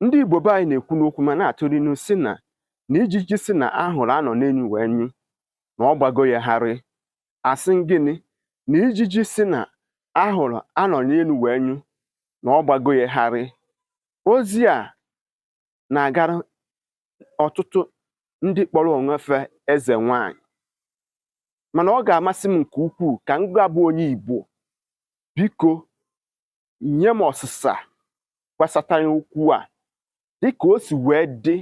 ndị Igbo be anyị na-ekwu n'okwu ma na-atụrụ inu si na ijiji si na ahụrụ anọ n'enyu wee nyụ na ọ gbago ya harị. Asị gịnị? Na ijiji si na ahụrụ anọ n'elu wee nyụ na ọ gbago ya harị. Ozi a na-agara ọtụtụ ndị kpọrọ onwe fa Ezenwayi, mana ọ ga-amasị m nke ukwuu ka m ga-abụ onye Igbo biko nye m ọsịsa gbasatara okwu a dịka o si wee dị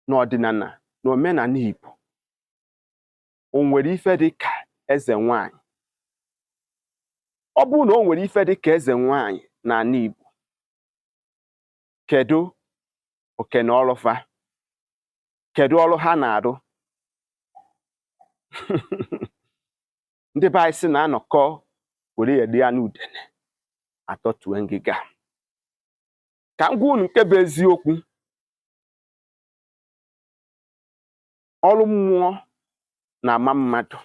n'ọdịnala na omenala Igbo. O nwere ife dị ka Ezenwayi? Ọ bụrụ na o nwere ife dị ka Ezenwayi n'ala Igbo, kedu okene ọrụ fa? Kedu ọrụ ha na-arụ? Ndị be anyị sị na anọkọ were ya dị ya n'udene atọtue ngịga. Ka m gwa unu nke bụ eziokwu, ọrụ mmụọ na-ama mmadụ,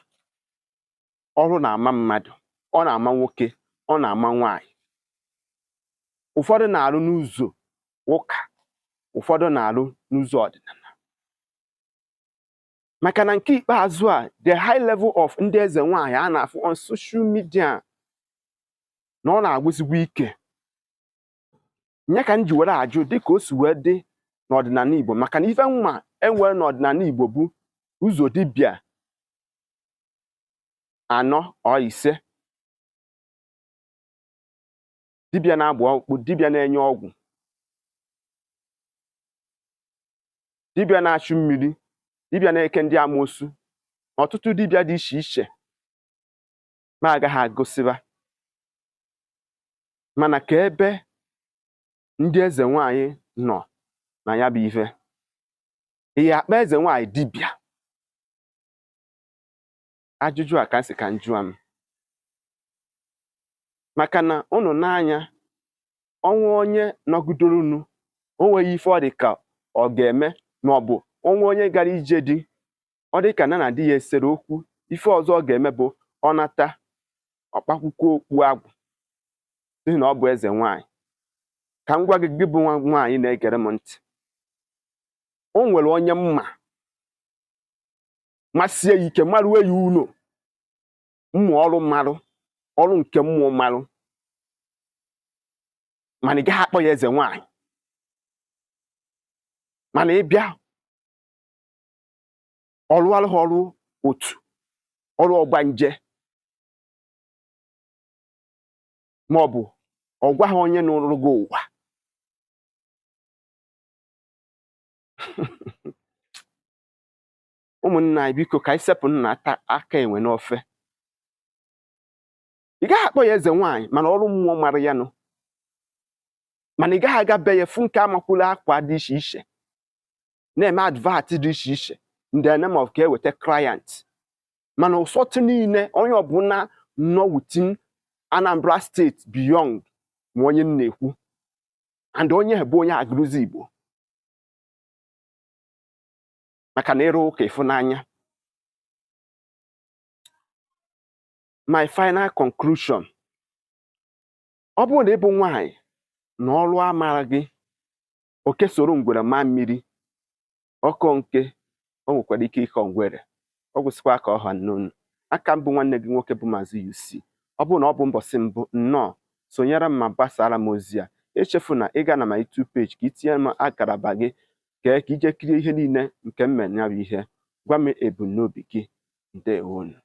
ọrụ na-ama mmadụ, ọ na-ama nwoke, ọ na-ama nwaanyị. Ụfọdụ na-arụ n'ụzọ ụka, ụfọdụ na-arụ n'ụzọ ọdịnala. Maka na nke ikpeazụ a, the high level of ndị Ezenwayi a na-afụ on social media na ọ na-agwụzigwa ike. Nye ka m ji were ajụ dịka o si wee dị n'ọdịnala Igbo, maka na ife mma enwere n'ọdịnala Igbo bụ ụzọ dibịa anọ ọ ise. Dibịa na-agba ọkpụ, dibịa na-enye ọgwụ, dibịa na-achụ mmiri, dibịa na-eke ndị amoosu, ọtụtụ dibịa dị iche iche ma agaghị agụsịba. Mana ka ebe ndị Ezenwayi nọ na ya bụ ife, ihe akpa Ezenwayi dibịa? Ajụjụ a ka nsị ka njụa m. Maka na unu n'anya, ọnwa onye nọgidorunu o nweghị ife ọ dị ka ọ ga-eme, ma ọ bụ ọnwa onye gara ije dị ọ dị ka na di ya esere okwu. Ife ọzọ ọ ga-eme bụ ọ nata ọkpakwụkwọ okpu agwụ n'ihi na ọ bụ Ezenwayi. Ka m gwa gị, gị bụ nwaanyị na-egere m ntị, o nwere onye mma masie ya ike marụ eyi ụlọ mmụ ọrụ marụ ọrụ nke mmụọ marụ, mana ị gaghị akpọ ya Ezenwayi. Mana ị bịa ọrụ alụghị ọrụ otu, ọrụ ọgbanje, ma ọ bụ ọ gwaghị onye n'ụrụ gị ụwa. Ụmụnna anyị biko ka anyị sepụ nna aka enwe n'ofe. Ị gaghị akpọ ya Ezenwayi mana ọrụ mmụọ mara ya nụ. Mana ị gaghị aga be ya fụ nke amakwụla akwa dị iche iche na-eme advert dị iche iche in the name of ka eweta client. Mana ụsọtụ niile onye ọbụla nọ within Anambra State beyond ma onye na-ekwu, and onye bụ onye agụrụzi Igbo. Maka na ịrụ ụka ịfụnanya. My final conclusion, ọ bụrụ na ịbụ nwaanyị na ọrụ amara gị, oke soro ngwere ma mmiri, ọkọ nke o nwekwara ike ịkọ ngwere, ọ gwụsịkwa ka ọ ha n'onu. Aka mbụ nwanne gị nwoke bụ Maazi-UC. Ọ bụrụ na ọ bụ mbọsị mbụ, nnọọ sonyere m ma gbasara m ozi a. Echefu na ịga na my YouTube page ka itinye m akaraba gị ka ije kirie ihe niile nke m mere ya bụ ihe. Gwa m ebumnobi gị. Ndewonu.